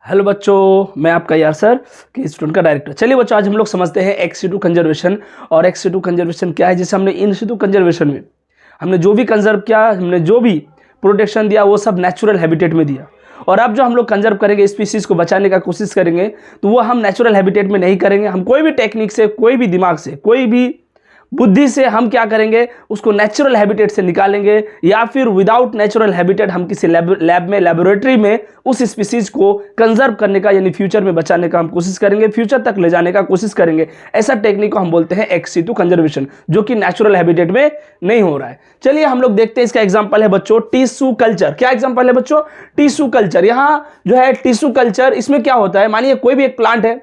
Hello बच्चों, मैं आपका यार सर के स्टूडेंट का डायरेक्टर। चलिए बच्चों, आज हम लोग समझते हैं एक्स टू कंजर्वेशन। और एक्स टू कंजर्वेशन क्या है, जिसे हमने इन टू कंजर्वेशन में हमने जो भी कंजर्व किया, हमने जो भी प्रोटेक्शन दिया, वो सब नेचुरल हैबिटेट में दिया। और अब जो हम लोग कंजर्व करेंगे, स्पीसीज को बचाने का कोशिश करेंगे, तो वो हम नेचुरल हैबिटेट में नहीं करेंगे। हम कोई भी टेक्निक से, कोई भी दिमाग से, कोई भी बुद्धि से हम क्या करेंगे, उसको नेचुरल हैबिटेट से निकालेंगे, या फिर विदाउट नेचुरल हैबिटेट हम किसी लैब में, लेबोरेटरी में उस स्पीसीज को कंजर्व करने का, यानी फ्यूचर में बचाने का हम कोशिश करेंगे, फ्यूचर तक ले जाने का कोशिश करेंगे। ऐसा टेक्निक को हम बोलते हैं एक्स टू कंजर्वेशन, जो कि नेचुरल हैबिटेट में नहीं हो रहा है। चलिए हम लोग देखते हैं, इसका एग्जांपल है बच्चों टिश्यू कल्चर। क्या एग्जांपल है बच्चों? Tissue culture. यहाँ जो है टिश्यू कल्चर, इसमें क्या होता है, मानिए कोई भी एक प्लांट है।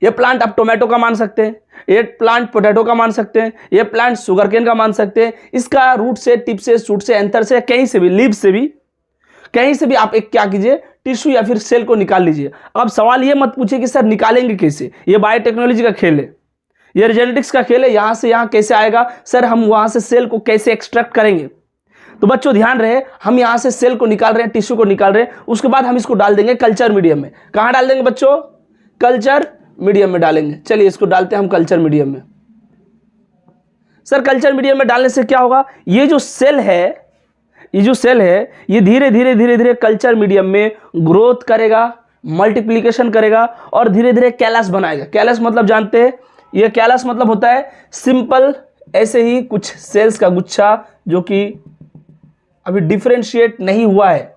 ये प्लांट आप टोमेटो का मान सकते हैं, ये प्लांट पोटैटो का मान सकते हैं, ये प्लांट शुगरकेन का मान सकते हैं। इसका रूट से, टिप से, शूट से, एंथर से, कहीं से भी, लीव से भी, कहीं से भी आप एक क्या कीजिए, टिश्यू या फिर सेल को निकाल लीजिए। अब सवाल ये मत पूछिए कि सर निकालेंगे कैसे, ये बायोटेक्नोलॉजी का खेल है, ये जेनेटिक्स का खेल है, यहां से यहां कैसे आएगा सर, हम वहां से सेल को कैसे एक्सट्रैक्ट करेंगे। तो बच्चों ध्यान रहे, हम यहां से सेल को निकाल रहे हैं, टिश्यू को निकाल रहे हैं, उसके बाद हम इसको डाल देंगे कल्चर मीडियम में। कहां डाल देंगे बच्चों? कल्चर मीडियम में डालेंगे। चलिए इसको डालते हैं हम कल्चर मीडियम में। सर कल्चर मीडियम में डालने से क्या होगा, ये जो सेल है, ये धीरे धीरे धीरे धीरे कल्चर मीडियम में ग्रोथ करेगा, मल्टीप्लिकेशन करेगा और धीरे धीरे कैलस बनाएगा। कैलस मतलब जानते हैं, ये कैलस मतलब होता है सिंपल ऐसे ही कुछ सेल्स का गुच्छा, जो कि अभी डिफरेंशिएट नहीं हुआ है।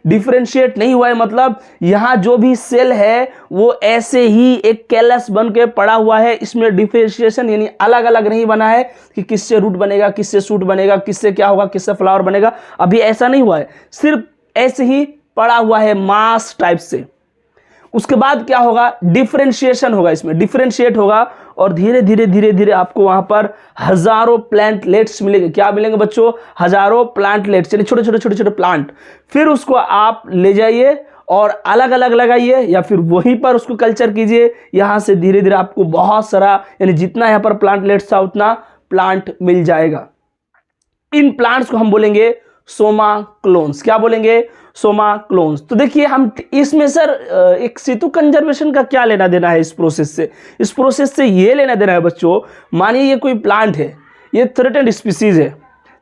डिफरेंशिएट नहीं हुआ है मतलब यहां जो भी सेल है वो ऐसे ही एक कैलस बन के पड़ा हुआ है। इसमें डिफरेंशिएशन यानी अलग अलग नहीं बना है कि किससे रूट बनेगा, किससे शूट बनेगा, किससे क्या होगा, किससे फ्लावर बनेगा, अभी ऐसा नहीं हुआ है। सिर्फ ऐसे ही पड़ा हुआ है मास टाइप से। उसके बाद क्या होगा, डिफरेंशिएशन होगा, इसमें डिफरेंशिएट होगा और धीरे धीरे धीरे धीरे आपको वहां पर हजारों प्लांटलेट्स मिलेंगे। क्या मिलेंगे बच्चों? हजारों प्लांटलेट्स, यानी छोटे छोटे छोटे छोटे प्लांट। फिर उसको आप ले जाइए और अलग अलग लगाइए, या फिर वहीं पर उसको कल्चर कीजिए। यहां से धीरे धीरे आपको बहुत सारा, यानी जितना यहां पर प्लांटलेट्स था उतना प्लांट मिल जाएगा। इन प्लांट्स को हम बोलेंगे सोमा क्लोन्स। क्या बोलेंगे? सोमा क्लोन्स। तो देखिए हम इसमें सर एक सितु कंजर्वेशन का क्या लेना देना है इस प्रोसेस से? इस प्रोसेस से ये लेना देना है बच्चों, मानिए ये कोई प्लांट है, ये थ्रेटेंड स्पीसीज है।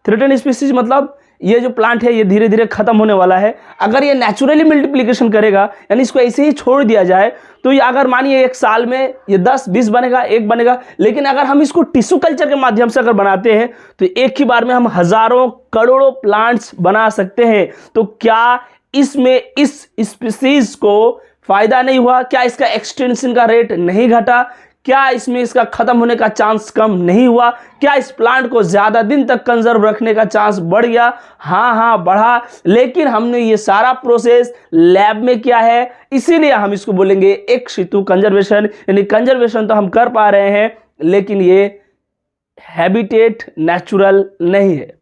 थ्रेटेंड स्पीसीज मतलब ये जो प्लांट है ये धीरे धीरे खत्म होने वाला है। अगर ये नेचुरली मल्टीप्लिकेशन करेगा, यानी इसको ऐसे ही छोड़ दिया जाए, तो ये अगर मानिए एक साल में ये 10-20 बनेगा, एक बनेगा। लेकिन अगर हम इसको टिश्यू कल्चर के माध्यम से अगर बनाते हैं तो एक ही बार में हम हजारों करोड़ों प्लांट्स बना सकते हैं। तो क्या इसमें इस स्पीसीज को फायदा नहीं हुआ? क्या इसका एक्सटेंशन का रेट नहीं घटा? क्या इसमें इसका खत्म होने का चांस कम नहीं हुआ? क्या इस प्लांट को ज्यादा दिन तक कंजर्व रखने का चांस बढ़ गया? हाँ बढ़ा। लेकिन हमने ये सारा प्रोसेस लैब में किया है, इसीलिए हम इसको बोलेंगे एक्स टू कंजर्वेशन। यानी कंजर्वेशन तो हम कर पा रहे हैं, लेकिन ये हैबिटेट नेचुरल नहीं है।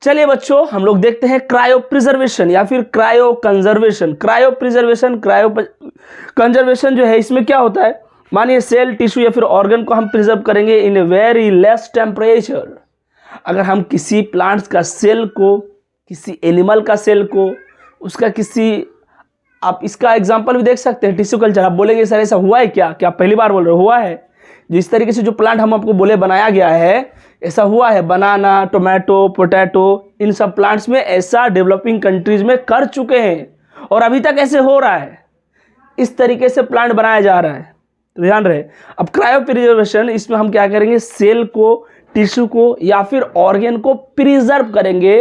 चलिए बच्चों हम लोग देखते हैं क्रायो प्रिजर्वेशन या फिर cryo conservation. Cryo preservation, cryo conservation जो है, इसमें क्या होता है, मानिए सेल, टिश्यू या फिर ऑर्गन को हम प्रिजर्व करेंगे इन ए वेरी लेस टेम्परेचर। अगर हम किसी प्लांट्स का सेल को, किसी एनिमल का सेल को, उसका किसी, आप इसका एग्जांपल भी देख सकते हैं टिश्यू कल्चर। आप बोलेंगे सर ऐसा हुआ है क्या? क्या पहली बार बोल रहे हो? हुआ है। जिस तरीके से जो प्लांट हम आपको बोले बनाया गया है, ऐसा हुआ है। बनाना, टोमेटो, पोटैटो, इन सब प्लांट्स में ऐसा डेवलपिंग कंट्रीज में कर चुके हैं और अभी तक ऐसे हो रहा है। इस तरीके से प्लांट बनाया जा रहा है, तो ध्यान रहे। अब क्रायो प्रिजर्वेशन, इसमें हम क्या करेंगे, सेल को, टिश्यू को या फिर ऑर्गन को प्रिजर्व करेंगे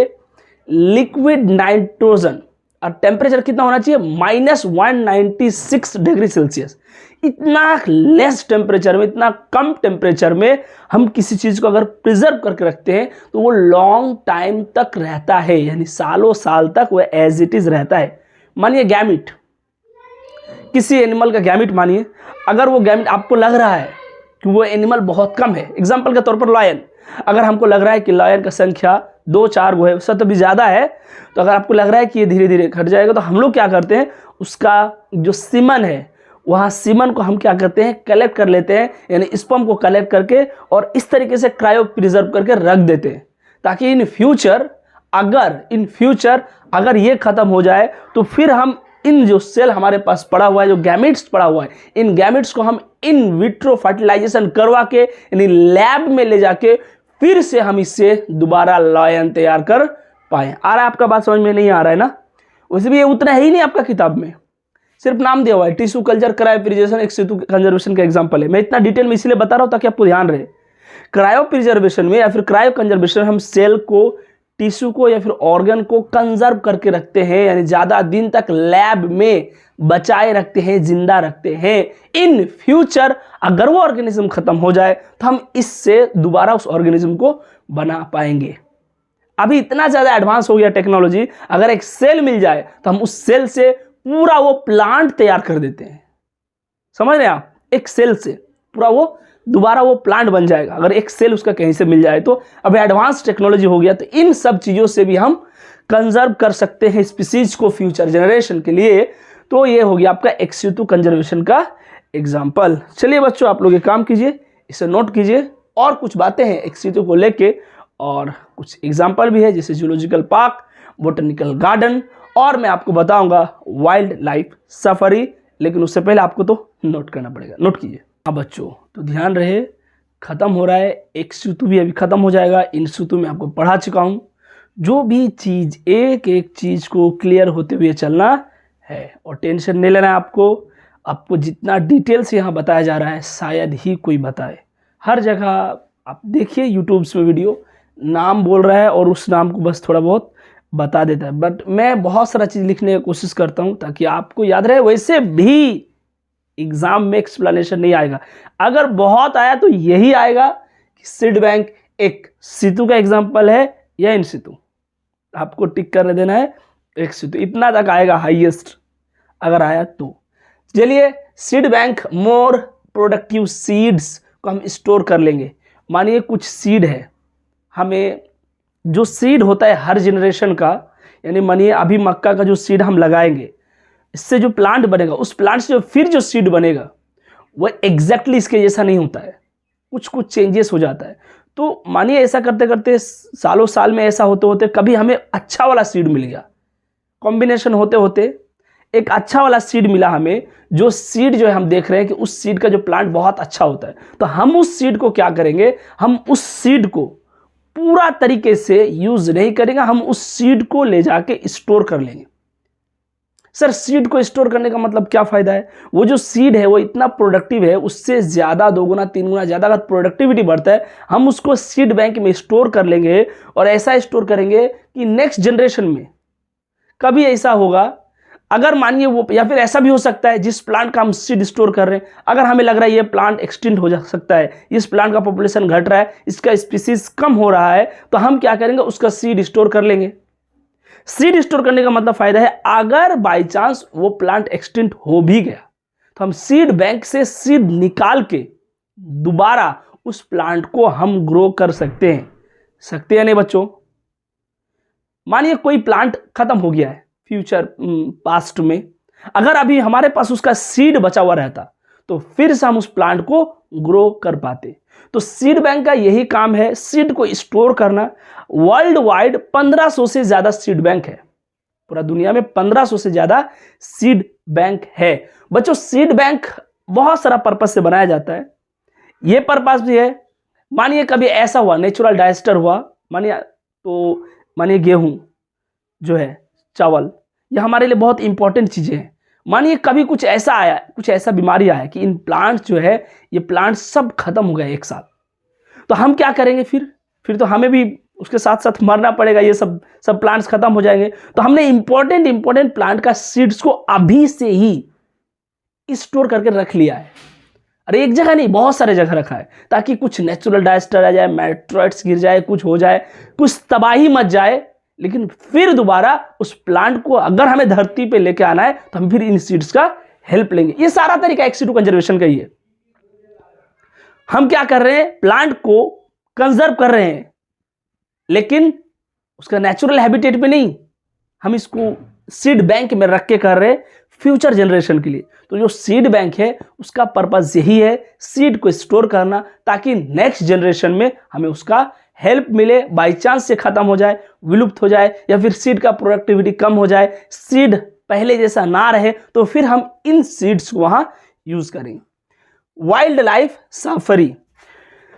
लिक्विड नाइट्रोजन। और टेम्परेचर कितना होना चाहिए? -196 डिग्री सेल्सियस। इतना लेस टेम्परेचर में, इतना कम टेम्परेचर में हम किसी चीज को अगर प्रिजर्व करके रखते हैं तो वो लॉन्ग टाइम तक रहता है, यानी सालों साल तक वो एज इट इज रहता है। मानिए गैमिट, किसी एनिमल का गैमिट मानिए, अगर वो गैमिट आपको लग रहा है कि वो एनिमल बहुत कम है, एग्जाम्पल के तौर पर लायन, अगर हमको लग रहा है कि लायन का संख्या 2-4 गो है, उससे तो भी ज़्यादा है, तो अगर आपको लग रहा है कि ये धीरे धीरे घट जाएगा, तो हम लोग क्या करते हैं, उसका जो सीमन है, वहाँ सीमन को हम क्या करते हैं, कलेक्ट कर लेते हैं, यानी स्पर्म को कलेक्ट करके और इस तरीके से क्रायो प्रिजर्व करके रख देते हैं, ताकि इन फ्यूचर अगर ये खत्म हो जाए तो फिर हम इन जो सेल हमारे पास पड़ा हुआ है, जो गैमेट्स पड़ा हुआ है, इन गैमेट्स को हम इन विट्रो फर्टिलाइजेशन करवा के यानी लैब में ले जाके फिर से हम इससे दोबारा लायन तैयार कर पाए। आ रहा है आपका बात समझ में? नहीं आ रहा है ना? वैसे भी ये उतना है ही नहीं आपका किताब में, सिर्फ नाम दिया हुआ है tissue culture, cryopreservation, ex situ conservation का एग्जांपल है। मैं इतना डिटेल में इसलिए बता रहा हूं ताकि आपको ध्यान रहे। क्रायोप्रिजर्वेशन में या फिर क्रायो कंजर्वेशन हम सेल को, टिश्यू को या फिर ऑर्गन को कंजर्व करके रखते हैं, यानी ज्यादा दिन तक लैब में बचाए रखते हैं, जिंदा रखते हैं। इन फ्यूचर अगर वो ऑर्गेनिज्म खत्म हो जाए तो हम इससे दोबारा उस ऑर्गेनिज्म को बना पाएंगे। अभी इतना ज्यादा एडवांस हो गया टेक्नोलॉजी, अगर एक सेल मिल जाए तो हम उस सेल से पूरा वो प्लांट तैयार कर देते हैं। समझ रहे हैं आप? एक सेल से पूरा वो दोबारा वो प्लांट बन जाएगा, अगर एक सेल उसका कहीं से मिल जाए तो। अब एडवांस टेक्नोलॉजी हो गया, तो इन सब चीजों से भी हम कंजर्व कर सकते हैं स्पीसीज को फ्यूचर जनरेशन के लिए। तो ये हो गया आपका एक्स सिटू कंजर्वेशन का एग्जाम्पल। चलिए बच्चों, आप लोग ये काम कीजिए, इसे नोट कीजिए। और कुछ बातें हैं एक्स सिटू को लेके और कुछ एग्जाम्पल भी है, जैसे जूलॉजिकल पार्क, बोटेनिकल गार्डन, और मैं आपको बताऊंगा वाइल्ड लाइफ सफारी। लेकिन उससे पहले आपको तो नोट करना पड़ेगा। नोट कीजिए। हाँ बच्चों, तो ध्यान रहे, खत्म हो रहा है एक्स सिटू, भी अभी खत्म हो जाएगा। इन सिटू में आपको पढ़ा चुका हूँ। जो भी चीज, एक एक चीज को क्लियर होते हुए चलना है और टेंशन नहीं लेना है आपको। आपको जितना डिटेल से यहाँ बताया जा रहा है शायद ही कोई बताए। हर जगह आप देखिए यूट्यूब्स में वीडियो, नाम बोल रहा है और उस नाम को बस थोड़ा बहुत बता देता है। बट मैं बहुत सारा चीज़ लिखने की कोशिश करता हूँ ताकि आपको याद रहे। वैसे भी एग्जाम में एक्सप्लेनेशन नहीं आएगा, अगर बहुत आया तो यही आएगा कि सीड बैंक एक सितु का एग्जाम्पल है या इन सितु। आपको टिक कर देना है एक सितु, इतना तक आएगा हाईएस्ट अगर आया तो। चलिए, seed bank more productive seeds को हम स्टोर कर लेंगे। मानिए कुछ सीड है, हमें जो सीड होता है हर जनरेशन का, यानी मानिए अभी मक्का का जो सीड हम लगाएंगे, इससे जो प्लांट बनेगा, उस प्लांट से फिर जो सीड बनेगा वो एग्जैक्टली इसके जैसा नहीं होता है, कुछ कुछ चेंजेस हो जाता है। तो मानिए ऐसा करते करते सालों साल में ऐसा होते होते कभी हमें अच्छा वाला सीड मिल गया, कॉम्बिनेशन होते होते एक अच्छा वाला सीड मिला हमें, जो सीड जो है हम देख रहे हैं कि उस सीड का जो प्लांट बहुत अच्छा होता है। तो हम उस सीड को क्या करेंगे, हम उस सीड को पूरा तरीके से यूज नहीं करेंगे, हम उस सीड को ले जाके स्टोर कर लेंगे। सर सीड को स्टोर करने का मतलब क्या फायदा है? वो जो सीड है वो इतना प्रोडक्टिव है, उससे ज्यादा 2 गुना 3 गुना ज्यादा अगर प्रोडक्टिविटी बढ़ता है, हम उसको सीड बैंक में स्टोर कर लेंगे। और ऐसा स्टोर करेंगे कि नेक्स्ट जनरेशन में कभी ऐसा होगा, अगर मानिए वो, या फिर ऐसा भी हो सकता है जिस प्लांट का हम सीड स्टोर कर रहे हैं, अगर हमें लग रहा है ये प्लांट एक्सटिंक्ट हो जा सकता है, इस प्लांट का पॉपुलेशन घट रहा है, इसका स्पीसीज कम हो रहा है, तो हम क्या करेंगे, उसका सीड स्टोर कर लेंगे। सीड स्टोर करने का मतलब फायदा है, अगर बाई चांस वो प्लांट एक्सटिंक्ट हो भी गया तो हम सीड बैंक से सीड निकाल के दोबारा उस प्लांट को हम ग्रो कर सकते हैं नहीं बच्चों? मानिए कोई प्लांट खत्म हो गया है फ्यूचर पास्ट में, अगर अभी हमारे पास उसका सीड बचा हुआ रहता तो फिर से हम उस प्लांट को ग्रो कर पाते। तो सीड बैंक का यही काम है, सीड को स्टोर करना। वर्ल्ड वाइड 1500 से ज्यादा सीड बैंक है, पूरा दुनिया में 1500 से ज्यादा सीड बैंक है। बच्चों सीड बैंक बहुत सारा पर्पस से बनाया जाता है, ये पर्पस भी है। मानिए कभी ऐसा हुआ, नेचुरल डिजास्टर हुआ, मानिए गेहूं जो है, चावल, ये हमारे लिए बहुत इंपॉर्टेंट चीजें हैं। मानिए कभी कुछ ऐसा आया, कुछ ऐसा बीमारी आया कि इन प्लांट्स जो है, ये प्लांट्स सब खत्म हो गए एक साथ, तो हम क्या करेंगे? फिर तो हमें भी उसके साथ साथ मरना पड़ेगा, ये सब प्लांट्स खत्म हो जाएंगे। तो हमने इंपॉर्टेंट प्लांट का सीड्स को अभी से ही स्टोर करके रख लिया है। अरे एक जगह नहीं, बहुत सारे जगह रखा है, ताकि कुछ नेचुरल डिजास्टर आ जाए, मेटेओराइट्स गिर जाए, कुछ हो जाए, कुछ तबाही मच जाए, लेकिन फिर दोबारा उस प्लांट को अगर हमें धरती पे लेके आना है तो हम फिर इन सीड्स का हेल्प लेंगे। ये सारा तरीका एक्स सिटू कंजर्वेशन का ही है। हम क्या कर रहे हैं, प्लांट को कंजर्व कर रहे हैं, लेकिन उसका नेचुरल हैबिटेट पे नहीं, हम इसको सीड बैंक में रख के कर रहे हैं फ्यूचर जनरेशन के लिए। तो जो सीड बैंक है उसका पर्पस यही है, सीड को स्टोर करना, ताकि नेक्स्ट जनरेशन में हमें उसका हेल्प मिले। बाई चांस से खत्म हो जाए, विलुप्त हो जाए, या फिर सीड का प्रोडक्टिविटी कम हो जाए, सीड पहले जैसा ना रहे तो फिर हम इन सीड्स को वहां यूज करेंगे। वाइल्ड लाइफ सफारी,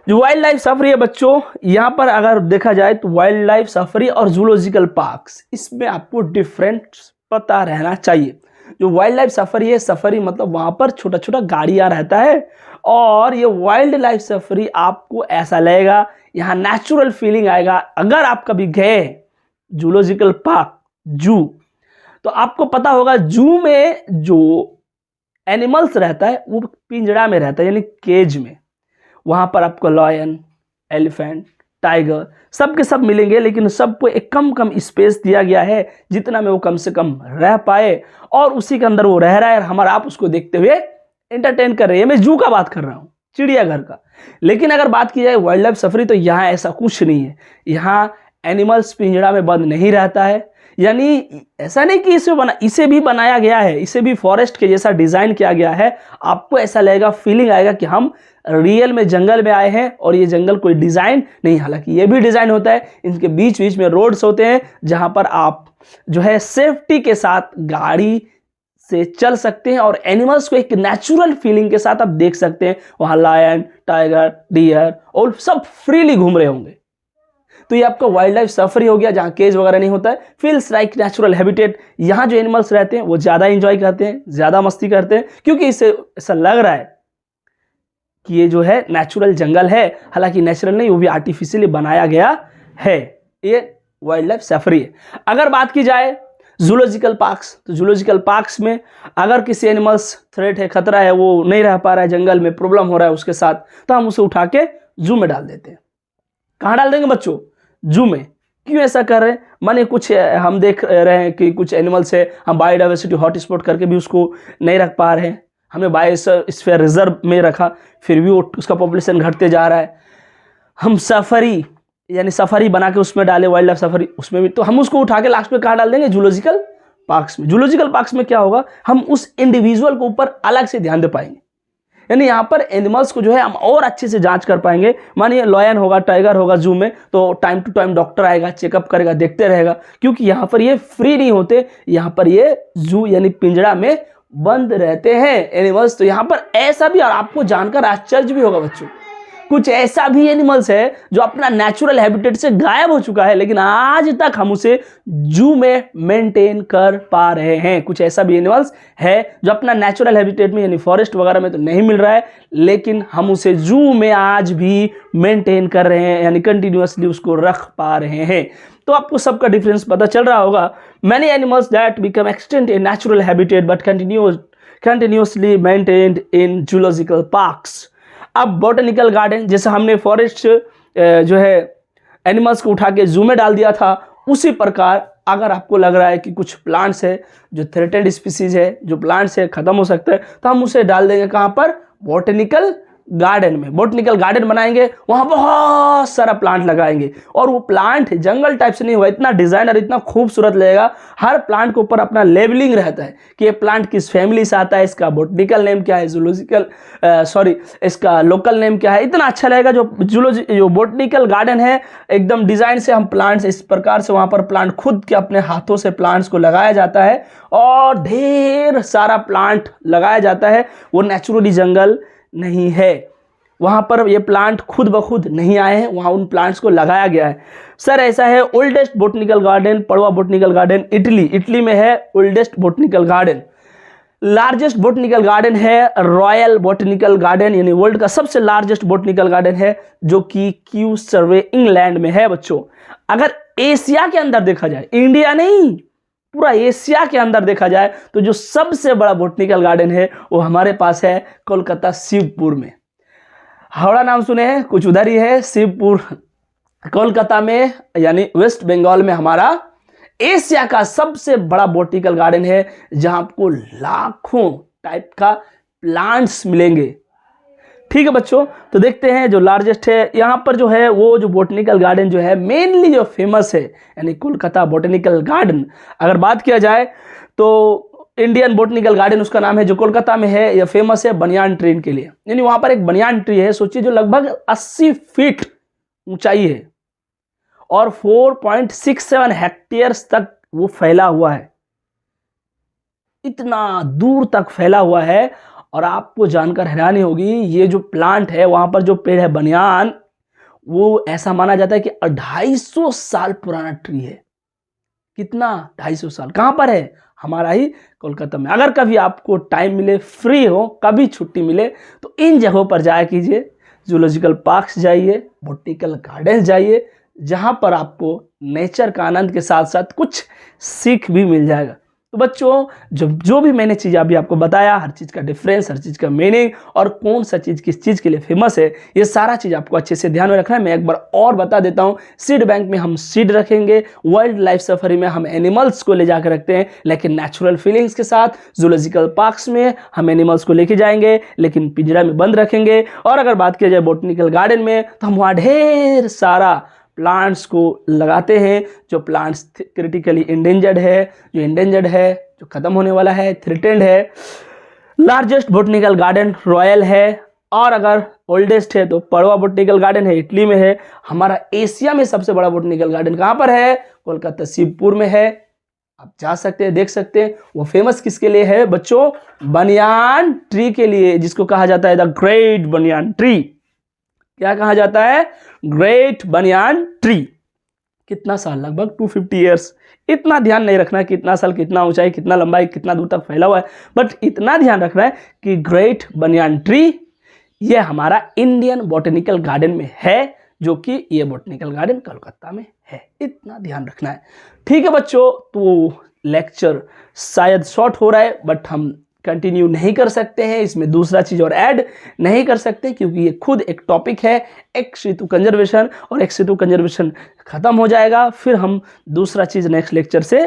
जो वाइल्ड लाइफ सफारी है बच्चों, यहां पर अगर देखा जाए तो वाइल्ड लाइफ सफारी और जूलॉजिकल पार्क्स, इसमें आपको डिफरेंट पता रहना चाहिए। जो वाइल्ड लाइफ सफारी है, सफारी मतलब वहां पर छोटा छोटा गाड़ियां रहता है, और ये वाइल्ड लाइफ सफारी आपको ऐसा लगेगा, यहाँ नेचुरल फीलिंग आएगा। अगर आप कभी गए जूलॉजिकल पार्क, जू, तो आपको पता होगा जू में जो एनिमल्स रहता है वो पिंजड़ा में रहता है, यानी केज में। वहां पर आपको लॉयन, एलिफेंट, टाइगर सब के सब मिलेंगे, लेकिन सबको एक कम कम स्पेस दिया गया है जितना में वो कम से कम रह पाए, और उसी के अंदर वो रह रहा है और हमारा आप उसको देखते हुए एंटरटेन कर रहे हैं। मैं जू का बात कर रहा हूँ, चिड़ियाघर का। लेकिन अगर बात की जाए वाइल्ड लाइफ सफारी, तो यहाँ ऐसा कुछ नहीं है। यहाँ एनिमल्स पिंजड़ा में बंद नहीं रहता है, यानी ऐसा नहीं कि इसे भी बनाया गया है, इसे भी फॉरेस्ट के जैसा डिजाइन किया गया है। आपको ऐसा लगेगा, फीलिंग आएगा कि हम रियल में जंगल में आए हैं, और ये जंगल कोई डिजाइन नहीं, हालांकि ये भी डिजाइन होता है। इनके बीच बीच में रोड्स होते हैं जहां पर आप जो है सेफ्टी के साथ गाड़ी से चल सकते हैं, और एनिमल्स को एक नेचुरल फीलिंग के साथ आप देख सकते हैं। वहां लायन, टाइगर, डियर और सब फ्रीली घूम रहे होंगे। तो ये आपका वाइल्ड लाइफ सफारी हो गया, जहां केज वगैरह नहीं होता है, फील्स लाइक नेचुरल हैबिटेट। यहाँ जो एनिमल्स रहते हैं वो ज्यादा इंजॉय करते हैं, ज्यादा मस्ती करते हैं, क्योंकि इसे ऐसा लग रहा है कि ये जो है नेचुरल जंगल है। हालांकि नेचुरल नहीं, वो भी आर्टिफिशियली बनाया गया है। ये वाइल्ड लाइफ सफारी है। अगर बात की जाए जूलॉजिकल पार्क्स, तो जूलॉजिकल पार्क्स में अगर किसी एनिमल्स थ्रेट है, खतरा है, वो नहीं रह पा रहा है जंगल में, प्रॉब्लम हो रहा है उसके साथ, तो हम उसे उठा के जू में डाल देते हैं। कहाँ डाल देंगे बच्चों? जू में। क्यों ऐसा कर रहे हैं? माने कुछ हम देख रहे हैं कि कुछ एनिमल्स है, हम बायोडाइवर्सिटी हॉटस्पॉट करके भी उसको नहीं रख पा रहे हैं, हमने बायोस्फीयर रिजर्व में रखा, फिर भी उसका पॉपुलेशन घटते जा रहा है। हम सफारी यानी सफारी बना के उसमें डाले, वाइल्ड लाइफ सफारी, उसमें भी, तो हम उसको उठा के लास्ट में कहाँ डाल देंगे? जूलॉजिकल पार्क्स में। जूलॉजिकल पार्क्स में क्या होगा, हम उस इंडिविजुअल को ऊपर अलग से ध्यान दे पाएंगे, यानी यहाँ पर एनिमल्स को जो है हम और अच्छे से जांच कर पाएंगे। मानिए लॉयन होगा, टाइगर होगा जू में, तो टाइम टू टाइम डॉक्टर आएगा, चेकअप करेगा, देखते रहेगा, क्योंकि यहाँ पर ये फ्री नहीं होते, यहाँ पर ये जू यानी पिंजड़ा में बंद रहते हैं एनिमल्स। तो यहाँ पर ऐसा भी, और आपको जानकर आश्चर्य भी होगा बच्चों, कुछ ऐसा भी एनिमल्स है जो अपना नेचुरल हैबिटेट से गायब हो चुका है, लेकिन आज तक हम उसे जू में मेंटेन कर पा रहे हैं। कुछ ऐसा भी एनिमल्स है जो अपना नेचुरल हैबिटेट में यानी फॉरेस्ट वगैरह में तो नहीं मिल रहा है, लेकिन हम उसे जू में आज भी मेंटेन कर रहे हैं, यानी कंटिन्यूअसली उसको रख पा रहे हैं। तो आपको सबका डिफरेंस पता चल रहा होगा। Many animals that become extinct in natural habitat but continuously maintained in zoological parks. अब बॉटनिकल गार्डन, जैसे हमने फॉरेस्ट जो है एनिमल्स को उठा के जू में डाल दिया था, उसी प्रकार अगर आपको लग रहा है कि कुछ प्लांट्स है जो थ्रेटेड स्पीसीज है, जो प्लांट्स है खत्म हो सकता है, तो हम उसे डाल देंगे कहाँ पर? बॉटनिकल गार्डन में। बॉटनिकल गार्डन बनाएंगे, वहां बहुत सारा प्लांट लगाएंगे, और वो प्लांट जंगल टाइप से नहीं हुआ, इतना डिजाइनर, इतना खूबसूरत लगेगा। हर प्लांट के ऊपर अपना लेबलिंग रहता है कि ये प्लांट किस फैमिली से आता है, इसका बॉटनिकल नेम क्या है, इसका लोकल नेम क्या है। इतना अच्छा लगेगा। जो बॉटनिकल गार्डन है, एकदम डिजाइन से हम प्लांट्स इस प्रकार से, वहां पर प्लांट खुद के अपने हाथों से प्लांट्स को लगाया जाता है, और ढेर सारा प्लांट लगाया जाता है। वो नेचुरली जंगल नहीं है, वहां पर ये प्लांट खुद ब खुद नहीं आए हैं, वहां उन प्लांट्स को लगाया गया है। सर ऐसा है, ओल्डेस्ट बॉटनिकल गार्डन पड़वा बॉटनिकल गार्डन इटली में है oldest botanical garden. Largest botanical garden है रॉयल बॉटनिकल गार्डन, यानी वर्ल्ड का सबसे लार्जेस्ट बॉटनिकल गार्डन है, जो कि क्यू सर्वे इंग्लैंड में है बच्चों। अगर एशिया के अंदर देखा जाए, इंडिया नहीं, पूरा एशिया के अंदर देखा जाए, तो जो सबसे बड़ा बॉटनिकल गार्डन है वो हमारे पास है कोलकाता शिवपुर में। हावड़ा नाम सुने हैं, कुछ उधर ही है शिवपुर, कोलकाता में, यानी वेस्ट बंगाल में हमारा एशिया का सबसे बड़ा बॉटनिकल गार्डन है, जहां आपको लाखों टाइप का प्लांट्स मिलेंगे। ठीक है बच्चों, तो देखते हैं जो लार्जेस्ट है यहाँ पर जो है, वो जो बॉटनिकल गार्डन जो है मेनली जो फेमस है, यानी कोलकाता बॉटनिकल गार्डन। अगर बात किया जाए तो इंडियन बॉटनिकल गार्डन उसका नाम है, जो कोलकाता में है, यह फेमस है बनियान ट्री के लिए। यानी वहां पर एक बनियान ट्री है, सोचिए, जो लगभग 80 फीट ऊंचाई है और 4.67 हेक्टेयर्स तक वो फैला हुआ है। इतना दूर तक फैला हुआ है। और आपको जानकर हैरानी होगी, ये जो प्लांट है वहां पर जो पेड़ है बनियान, वो ऐसा माना जाता है कि 250 साल पुराना ट्री है। कितना? 250 साल। कहां पर है? हमारा ही कोलकाता में। अगर कभी आपको टाइम मिले, फ्री हो, कभी छुट्टी मिले, तो इन जगहों पर जाया कीजिए। जूलॉजिकल पार्क्स जाइए, बॉटनिकल गार्डन जाइए, जहां पर आपको नेचर का आनंद के साथ साथ कुछ सीख भी मिल जाएगा। तो बच्चों, जो भी मैंने चीज़ अभी आपको बताया, हर चीज़ का डिफरेंस, हर चीज़ का मीनिंग और कौन सा चीज़ किस चीज़ के लिए फेमस है, ये सारा चीज़ आपको अच्छे से ध्यान में रखना है। मैं एक बार और बता देता हूँ, सीड बैंक में हम सीड रखेंगे, वाइल्ड लाइफ सफारी में हम एनिमल्स को ले जाकर रखते हैं लेकिन नेचुरल फीलिंग्स के साथ। जूलॉजिकल पार्क्स में हम एनिमल्स को लेके जाएंगे लेकिन पिंजरा में बंद रखेंगे। और अगर बात किया जाए बॉटनिकल गार्डन में, तो हम वहाँ ढेर सारा प्लांट्स को लगाते हैं, जो प्लांट्स क्रिटिकली इंडेंजर्ड है, जो खत्म होने वाला है, थ्रेटेंड है। लार्जेस्ट बॉटनिकल गार्डन रॉयल है, और अगर ओल्डेस्ट है तो पड़वा बॉटनिकल गार्डन है, इटली में है। हमारा एशिया में सबसे बड़ा बॉटनिकल गार्डन कहाँ पर है? कोलकाता शिवपुर में है। आप जा सकते हैं, देख सकते हैं। वो फेमस किसके लिए है बच्चों? बनियान ट्री के लिए, जिसको कहा जाता है द ग्रेट बनियान ट्री। क्या कहा जाता है? Great banyan tree. कितना साल? लगभग 250 ईयर्स। इतना ध्यान नहीं रखना है कितना साल, कितना ऊंचाई, कितना लंबाई, कितना दूर तक फैला हुआ है, बट इतना ध्यान रखना है कि ग्रेट बनियान ट्री ये हमारा इंडियन बॉटनिकल गार्डन में है, जो कि ये बॉटनिकल गार्डन कोलकाता में है। इतना ध्यान रखना है। ठीक है बच्चों, तो लेक्चर शायद शॉर्ट हो रहा है, बट हम कंटिन्यू नहीं कर सकते हैं, इसमें दूसरा चीज और ऐड नहीं कर सकते, क्योंकि ये खुद एक टॉपिक है, एक्स-ऋतु कंजर्वेशन। और एक्स-ऋतु कंजर्वेशन खत्म हो जाएगा, फिर हम दूसरा चीज नेक्स्ट लेक्चर से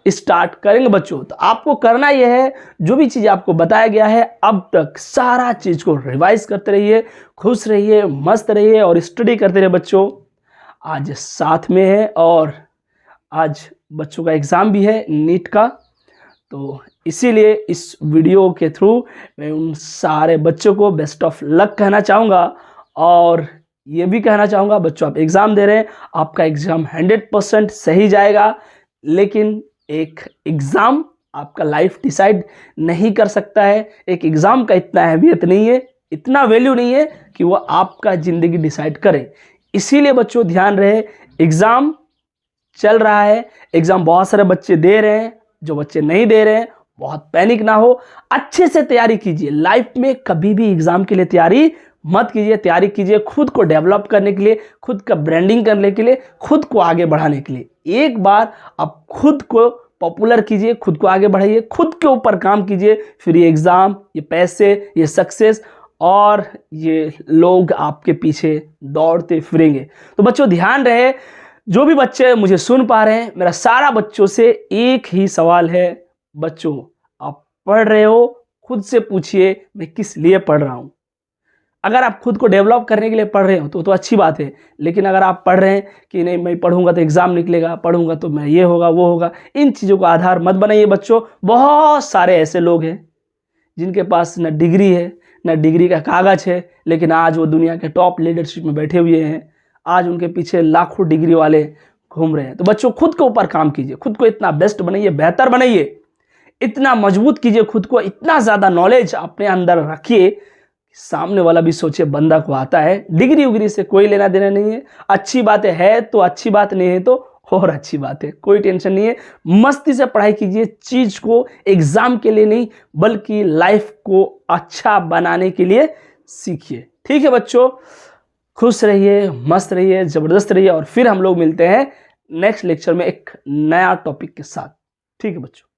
स्टार्ट करेंगे बच्चों। तो आपको करना यह है, जो भी चीज आपको बताया गया है अब तक, सारा चीज को रिवाइज करते रहिए, खुश रहिए, मस्त रहिए और स्टडी करते रहिए बच्चों। आज साथ में है और आज बच्चों का एग्जाम भी है नीट का, तो इसीलिए इस वीडियो के थ्रू मैं उन सारे बच्चों को बेस्ट ऑफ लक कहना चाहूँगा। और ये भी कहना चाहूँगा बच्चों, आप एग्ज़ाम दे रहे हैं, आपका एग्ज़ाम 100% सही जाएगा, लेकिन एक एग्ज़ाम आपका लाइफ डिसाइड नहीं कर सकता है। एक एग्ज़ाम का इतना अहमियत नहीं है, इतना वैल्यू नहीं है कि वो आपका ज़िंदगी डिसाइड करे। इसीलिए बच्चों ध्यान रहे, एग्ज़ाम चल रहा है, एग्ज़ाम बहुत सारे बच्चे दे रहे हैं, जो बच्चे नहीं दे रहे हैं बहुत पैनिक ना हो, अच्छे से तैयारी कीजिए। लाइफ में कभी भी एग्जाम के लिए तैयारी मत कीजिए, तैयारी कीजिए खुद को डेवलप करने के लिए, खुद का ब्रांडिंग करने के लिए, खुद को आगे बढ़ाने के लिए। एक बार आप खुद को पॉपुलर कीजिए, खुद को आगे बढ़ाइए, खुद के ऊपर काम कीजिए, फिर ये एग्जाम, ये पैसे, ये सक्सेस और ये लोग आपके पीछे दौड़ते फिरेंगे। तो बच्चों ध्यान रहे, जो भी बच्चे मुझे सुन पा रहे हैं, मेरा सारा बच्चों से एक ही सवाल है, बच्चों आप पढ़ रहे हो, खुद से पूछिए मैं किस लिए पढ़ रहा हूँ। अगर आप खुद को डेवलप करने के लिए पढ़ रहे हो तो अच्छी बात है, लेकिन अगर आप पढ़ रहे हैं कि नहीं मैं पढ़ूंगा तो एग्जाम निकलेगा, पढ़ूंगा तो मैं ये होगा वो होगा, इन चीज़ों का आधार मत बनाइए बच्चों। बहुत सारे ऐसे लोग हैं जिनके पास न डिग्री है, न डिग्री का कागज है, लेकिन आज वो दुनिया के टॉप लीडरशिप में बैठे हुए हैं। आज उनके पीछे लाखों डिग्री वाले घूम रहे हैं। तो बच्चों खुद के ऊपर काम कीजिए, खुद को इतना बेस्ट बनाइए, बेहतर बनाइए, इतना मजबूत कीजिए खुद को, इतना ज़्यादा नॉलेज अपने अंदर रखिए, सामने वाला भी सोचे बंदा को आता है। डिग्री उग्री से कोई लेना देना नहीं है, अच्छी बातें है तो अच्छी बात, नहीं है तो और अच्छी बात है, कोई टेंशन नहीं है। मस्ती से पढ़ाई कीजिए, चीज़ को एग्जाम के लिए नहीं बल्कि लाइफ को अच्छा बनाने के लिए सीखिए। ठीक है बच्चों, खुश रहिए, मस्त रहिए, ज़बरदस्त रहिए, और फिर हम लोग मिलते हैं नेक्स्ट लेक्चर में एक नया टॉपिक के साथ। ठीक है बच्चों।